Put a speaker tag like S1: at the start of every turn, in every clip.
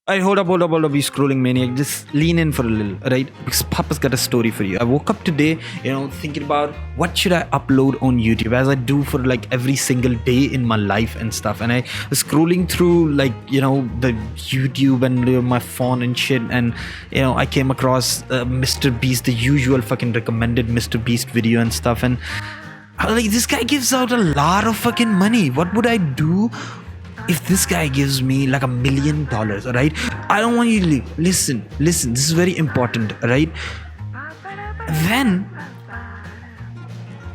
S1: Alright, hold up, you scrolling maniac. Just lean in for a little, right? Because Papa's got a story for you. I woke up today, thinking about what should I upload on YouTube, as I do for like every single day in my life and stuff. And I was scrolling through the YouTube and my phone and shit, and I came across Mr. Beast, the usual fucking recommended Mr. Beast video and stuff. And I was like, this guy gives out a lot of fucking money. What would I do if this guy gives me like $1 million? Right? I don't want you to leave. Listen, this is very important, right? Then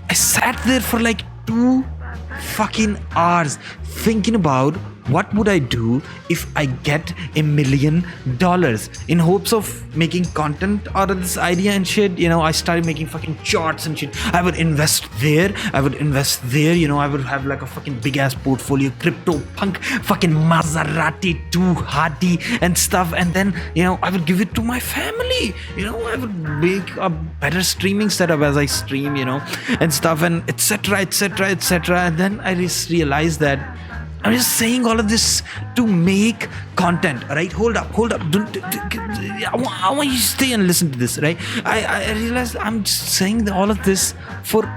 S1: I sat there for like 2 fucking hours thinking about what would I do if I get $1 million, in hopes of making content out of this idea and shit. I started making fucking charts and shit. I would invest there, I would have like a fucking big ass portfolio, crypto punk, fucking Maserati Ducati and stuff. And then I would give it to my family. I would make a better streaming setup as I stream, and stuff, and etc. And then I just realized that I'm just saying all of this to make content, right? Hold up. I want you to stay and listen to this, right? I realized I'm just saying all of this for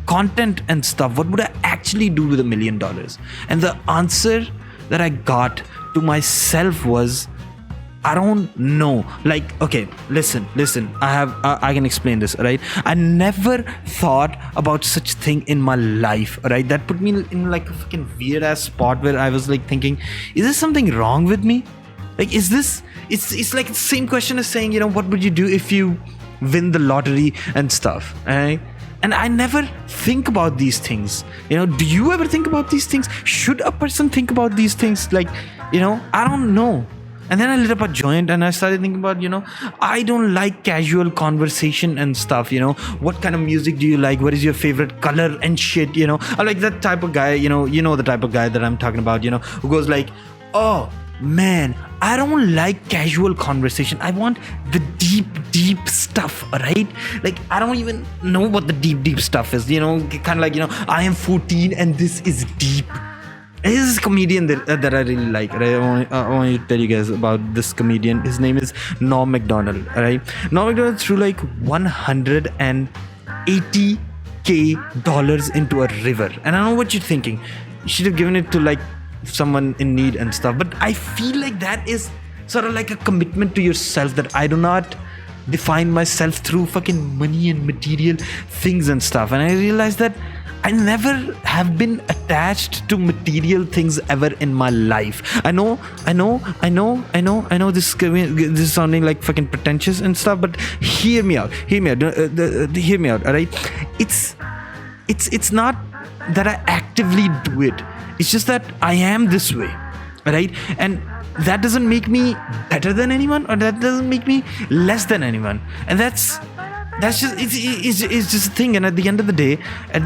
S1: content and stuff. What would I actually do with $1 million? And the answer that I got to myself was, I don't know. Like, okay, listen. I can explain this, right? I never thought about such thing in my life, right? That put me in like a fucking weird ass spot where I was like thinking, is there something wrong with me? Like, is this? It's like the same question as saying, what would you do if you win the lottery and stuff, right? And I never think about these things. Do you ever think about these things? Should a person think about these things? Like, I don't know. And then I lit up a joint and I started thinking about, I don't like casual conversation and stuff, what kind of music do you like? What is your favorite color and shit, I'm like that type of guy, you know the type of guy that I'm talking about, who goes like, oh man, I don't like casual conversation. I want the deep stuff, right? Like, I don't even know what the deep stuff is, kind of like, I am 14 and this is deep. This is a comedian that I really like, right? I want to tell you guys about this comedian. His name is Norm Macdonald, right? Norm Macdonald threw like $180K into a river. And I know what you're thinking. You should have given it to like someone in need and stuff. But I feel like that is sort of like a commitment to yourself, that I do not define myself through fucking money and material things and stuff. And I realized that I never have been attached to material things ever in my life. I know. This is sounding like fucking pretentious and stuff, but hear me out. All right. It's not that I actively do it. It's just that I am this way, right? And that doesn't make me better than anyone, or that doesn't make me less than anyone. And that's just it's just a thing. And at the end of the day, I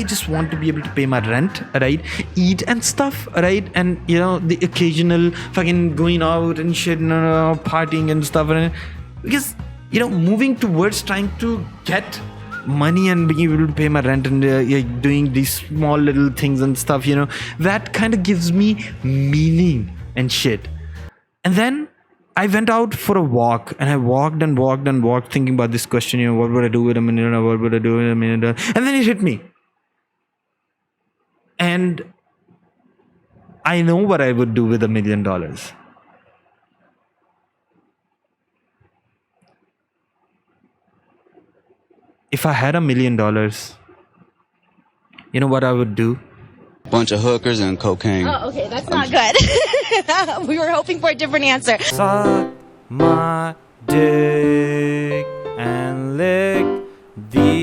S1: just want to be able to pay my rent, right? Eat and stuff, right? And the occasional fucking going out and shit, partying and stuff. And because moving towards trying to get money and being able to pay my rent and doing these small little things and stuff, that kind of gives me meaning and shit. And then I went out for a walk, and I walked thinking about this question, what would I do with $1 million? What would I do with $1 million? And then it hit me. And I know what I would do with $1 million. If I had $1 million, you know what I would do?
S2: Bunch of hookers and cocaine.
S3: Oh, okay, that's not good. We were hoping for a different answer.
S1: Suck my dick and lick the